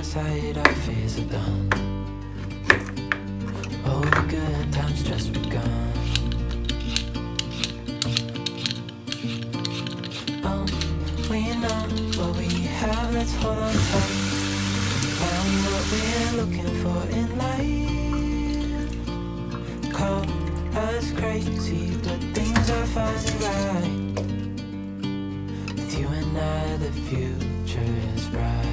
Side our fears are done. All the good times just begun. We know what we have, let's hold on tight. Found what we're looking for in life. Call us crazy, but things are finally right. With you and I, the future is bright.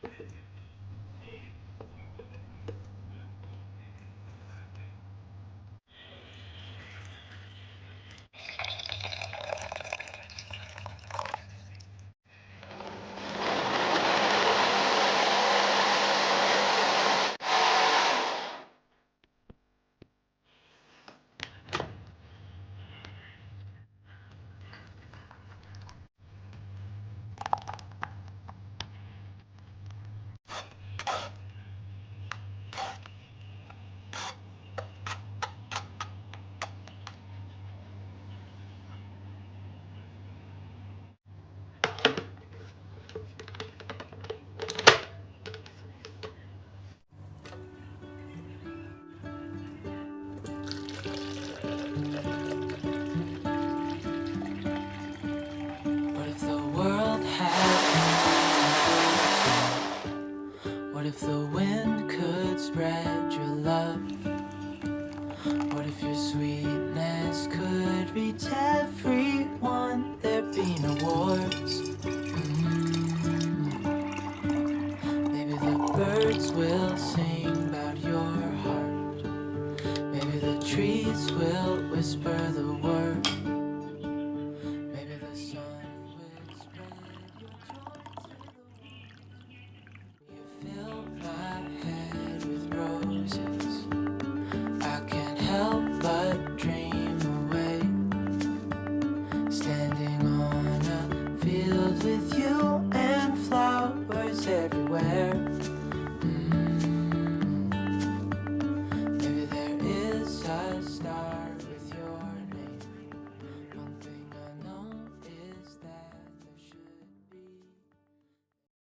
Shit.